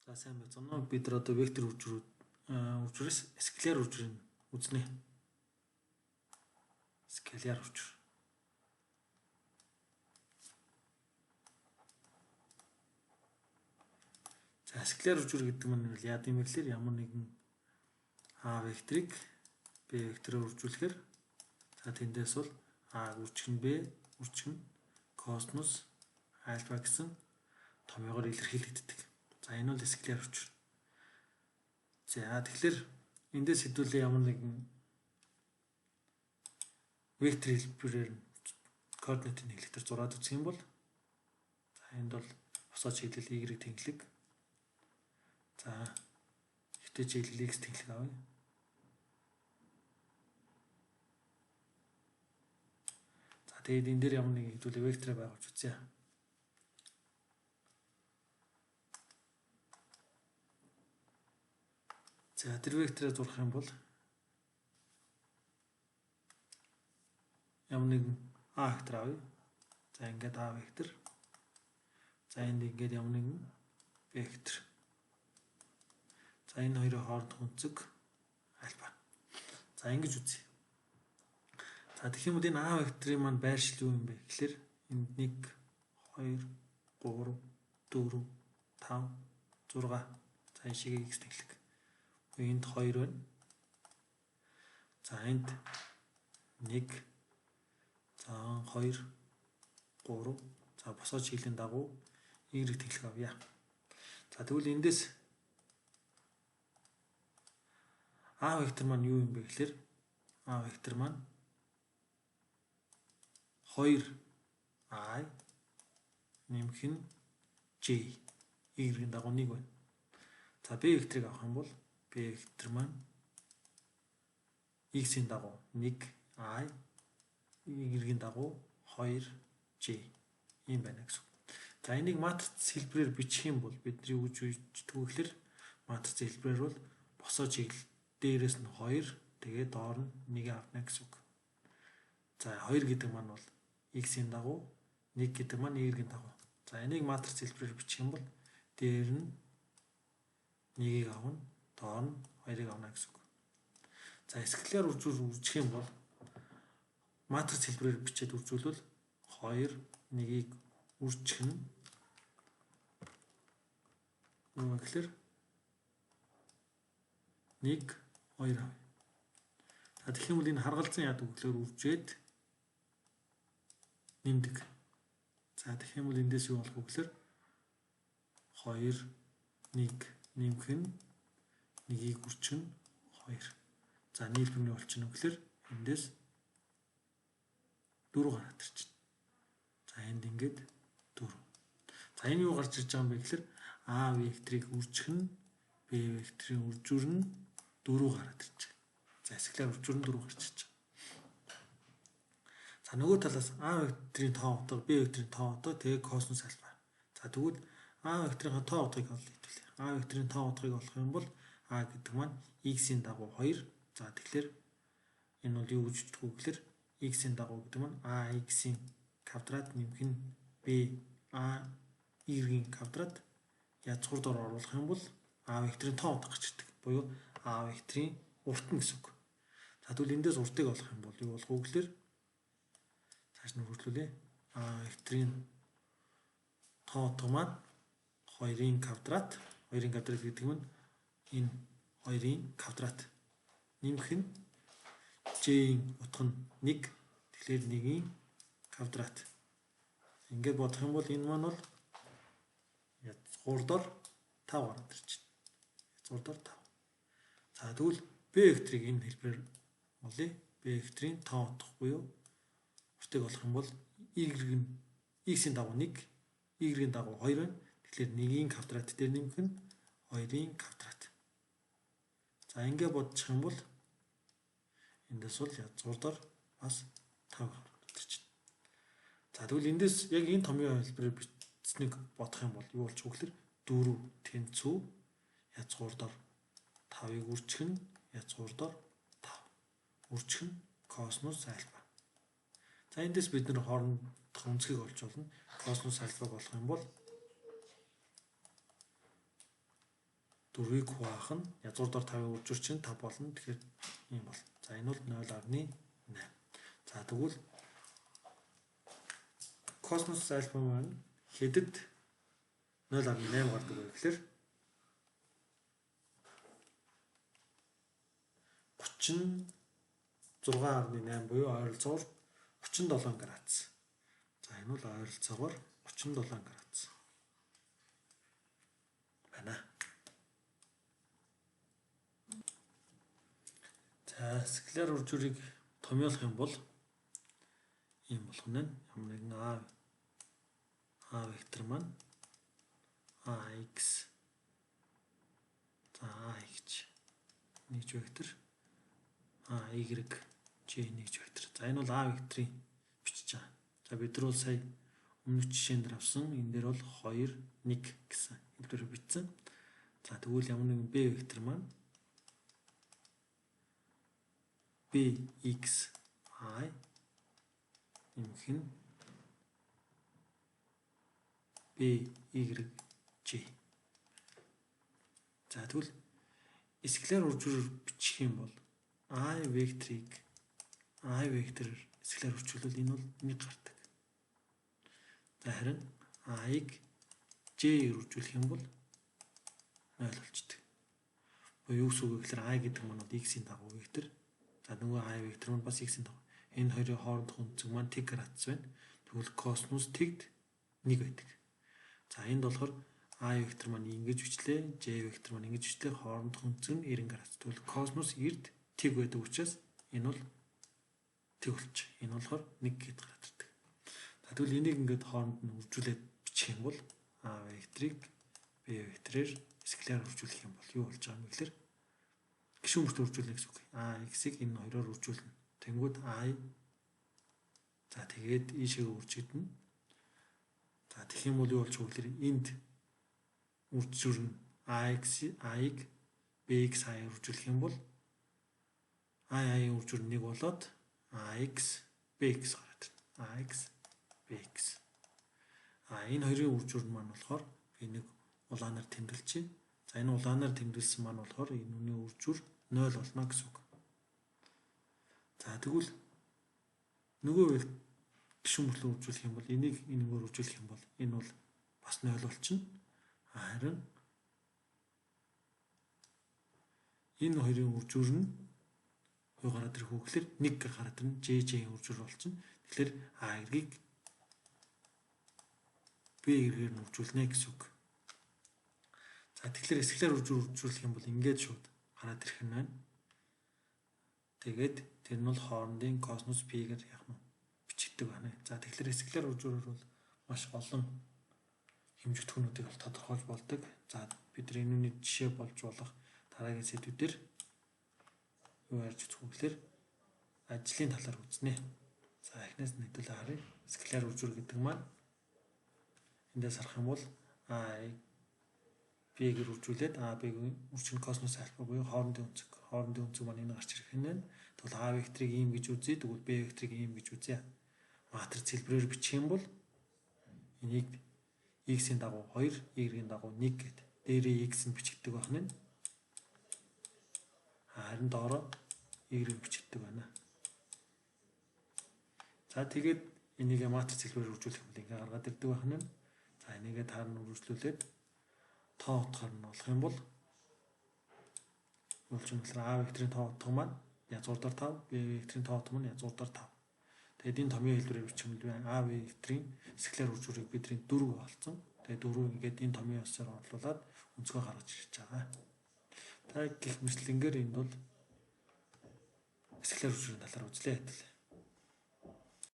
За сайн байна. Бид нар одоо вектор үржрээс скаляр үржрийг үзнэ. Скаляр үржир. За скаляр үржир гэдэг нь яа гэм бэ гэхээр ямар нэгэн а векторыг б вектороор үржүүлэхээр за тэндээс бол а үржих нь б үржих нь косинус альфа гэсэн томьёогоор илэрхийлэгддэг. За энэ бол скаляр үржир. За тэгэхээр эндээс хэдүүлээ ямар нэгэн вектор хэлбэрээр координатын хэлэлтээр зураад үзэх юм бол за энд бол босоо чиглэл y тэнхлэг. За ихтэй чиглэл x тэнхлэг авъя. За тэгээд энэ дээр ямар нэгэн хэдүүлээ векторыг байгуулж үзье. За тэр векторыг зурах юм бол ямар нэгэн а вектор авъя. За ингээд а вектор. За энд ингээд ямар нэгэн вектор. За энэ хоёрын хоорондох өнцөг альфа. За ингэж үзье. За тэгэх юм бол энэ а векторын маань байршил юу юм бэ гэхээр энд 1 2 3 4 5 6 за энэ шиг x тэнхлэг. Энд 2 байна. За энд 1 за 2 3 за босоо чиглэлийн дагуу y тэнхлэг авъя. За тэгвэл эндээс а вектор маань юу юм бэ гэхээр а вектор маань 2i нэмэх нь j y-ийн дагуу 1 байна. За b векторыг авах юм бол b вектор маань x-ийн дагуу 1i y-ийн дагуу 2j юм байна гэсэн. За энийг матриц хэлбэрээр бичих юм бол бидний үж үйддэг гэхээр матриц хэлбэрээр бол босоо чиглэл дээрээс нь 2 тэгээд доор нь 1 авна гэсэн үг. За 2 гэдэг маань бол x-ийн дагуу 1 гэдэг маань y-ийн дагуу. За энийг матриц хэлбэрээр бичих юм бол дээр нь 1-ийг авна, доор нь 2-ыг авна гэсэн үг. За скаляр үржүүр үржих юм бол матриц хэлбэрээр бичээд үржүүлвэл 2 1-ийг үржих нь юу гэхээр 1 2 авъя. За тэгэх юм бол энэ харгалзан яадаг гэхээр үржээд нэмдэг. За тэгэх юм бол эндээс юу болох вэ гэхээр 2 1 нэмэх нь 1-ийг үржих нь 2. За нийлбэрний болчихно гэхээр эндээс 4 гараад ирчихнэ. За энд ингээд 4. За энэ юу гарч ирж байгаа юм бэ гэхээр а векторыг үржих нь б векторын үржүүр нь 4 гараад ирж байгаа. За скаляр үржүүр нь 4 гарч ирж байгаа. За нөгөө талаас а векторын тоо утга б векторын тоо утга тэгээ косинус альфа. За тэгвэл а векторын тоо утгыг олох хэвлээ. А векторын тоо утгыг олох юм бол а гэдэг маань x-ийн дагуу 2. За тэгэхээр энэ бол юу гэж үздэг вэ гэхээр x-ийн дагуу гэдэг маань а x-ийн квадрат нэмэх нь b а y-ийн квадрат язгуур дор оруулах юм бол а векторын тоо утга гарч ирдэг. Буюу а векторын урт нь гэсэн үг. За тэгвэл эндээс уртыг олох юм бол юу болох вэ гэхээр цааш нь хөрвүүлээ. А векторын тоо утга маань 2-ын квадрат. 2-ын квадрат гэдэг нь энэ 2-ын квадрат нэмэх нь j-ийн утга нь 1. Тэгэхээр 1-ийн квадрат. Ингээд бодох юм бол энэ маань бол язгуур дор 5 гараад ирчихнэ. Язгуур дор 5. За тэгвэл b векторыг энэ хэлбэрээр олъё. b векторын тоо утга буюу уртыг олох юм бол y-ийн x-ийн дагуу 1, y-ийн дагуу 2 байна. Тэгэхээр 1-ийн квадрат дээр нэмэх нь 2-ийн квадрат. За ингээд бодчих юм бол эндээс бол язгуур дор бас 5 гараад ирчихнэ. За тэгвэл эндээс яг энэ томьёо хэлбэрээр бичсэнийг бодох юм бол юу болчих вэ гэхээр 4 тэнцүү язгуур дор 5-ыг үржих нь язгуур дор 5. Үржих нь косинус альфа. За эндээс бид нэр хоорондох өнцгийг олж болно. Косинус альфаг олох юм бол 4-ийг хуваах нь язгуур дор 5-ын үржүүр чинь 5 болно. Тэгэхээр ийм бол. За энэ бол 0.8. За тэгвэл космос альфа маань хэдэд 0.8 гардаг вэ гэхээр 36.8 буюу ойролцоогоор 37 градус. За энэ бол ойролцоогоор 37 градус байна. За скляр үржүүрийг томьёолох юм бол ийм болох нь ямар нэгэн А вектор маань AX за AX нэгж вектор AY J нэгж вектор. За энэ бол А векторыг бичиж байгаа. За бид нар бол сая өмнөх жишээн дээр авсан энэ дээр бол 2 1 гэсэн хэлбэрээр бичсэн. За тэгвэл ямар нэгэн B вектор маань BXI нэмэх нь BYJ. За тэгвэл скляр үржүүрээр бичих юм бол I векторыг I вектороор скляр үржүүлвэл энэ бол 1 гардаг. За харин I-г J-ээр үржүүлэх юм бол 0 болчдөг. Юу гэсэн үг вэ гэхээр I гэдэг маань бол X-ийн дагуу вектор. За нөгөө I вектор нь бас X-ийн дагуу. Энэ хоёрын хоорондох өнцөг маань тэг градус байна. Тэгвэл косинус тэгд 1 байдаг. За энд болохоор I вектор маань ингэж бичлээ, J вектор маань ингэж бичлээ, хоорондох өнцөг нь 90 градус. Тэгвэл косинус эрд тэг байдаг учраас энэ бол тэг болчих. Энэ болохоор 1 гэд гараад ирдэг. За тэгвэл энийг ингээд хооронд нь үржүүлээд бичих юм бол A векторыг B векторээр скляр үржүүлэх юм бол юу болж байгаа юм бэ гэхээр гишүүн бүрт үржүүлнэ гэсэн үг. AX-ыг энэ хоёроор үржүүлнэ. Тэнгүүд I за тэгээд ийшээ үржигдэнэ. За тэгэх юм бол юу болж байгаа вэ гэхээр энд үржүүр нь AX-ыг BX-аар үржүүлэх юм бол I-ийн үржүүр 1 болоод AX BX гараад ирнэ. AX BX. Энэ хоёрын үржүүр маань болохоор би нэг улаанаар тэмдэглэчихье. За энэ улаанаар тэмдэглэсэн маань болохоор энэ үнийн үржүүр 0 болно гэсэн үг. За тэгвэл нөгөө гишүүн бүтлэн үржүүлэх юм бол энийг энэгээр үржүүлэх юм бол энэ бол бас 0 болчихно. Харин энэ хоёрын үржүүр нь юу гараад ирэх вэ гэхээр 1 гараад ирнэ. JJ-ийн үржүүр болчихно. Тэгэхээр A-ийг B-гээр нь үржүүлнэ гэсэн үг. За тэгэхээр скляр үржүүр үржүүлэх юм бол ингээд шууд гараад ирэх нь байна. Тэгээд тэр нь бол хоорондын косинус P-гээр яах нь бичигддэг байна. За тэгэхээр скляр үржүүрээр бол маш олон хэмжигдэхүүнүүдийг бол тодорхойлж болдог. За бид нар энэ үний жишээ болж болох дараагийн сэдвүүдээр юу ярьж үзэх вэ гэхээр ажлын талаар үзнэ. За эхнээс нь хэдүүлээ харъя. Скляр үржүүр гэдэг маань эндээс харах юм бол B-гээр үржүүлээд B-ийн үржин космос альфа буюу хоорондын өнцөг маань энэ гарч ирэх нь байна. Тэгвэл A векторыг ийм гэж үзье, тэгвэл B векторыг ийм гэж үзье. Матриц хэлбэрээр бичих юм бол энийг X-ийн дагуу 2, Y-ийн дагуу 1 гэдэг. Дээрээ X нь бичигддэг байх нь. Харин доороо Y-ийг бичигддэг байна. За тэгээд энийг матриц хэлбэрээр үржүүлэх юм бол ингээ гаргаад ирдэг байх нь. За энийгээ таар нь үржүүлээд тоо утгаар нь болох юм бол болж юм болохоор A векторын тоо утга маань язгуур дор 5, B векторын тоо утга маань язгуур дор 5. Тэгээд энэ томьёо хэлбэрээр бичих юм бол A векторын скляр үржүүрийг бидний 4 олцсон. Тэгээд 4 ингээд энэ томьёо ясаар орлуулад өнцгөө гаргаж ирж байгаа. За гэх мэтлэнгээр энд бол скляр үржүүрийн талаар үзлээ.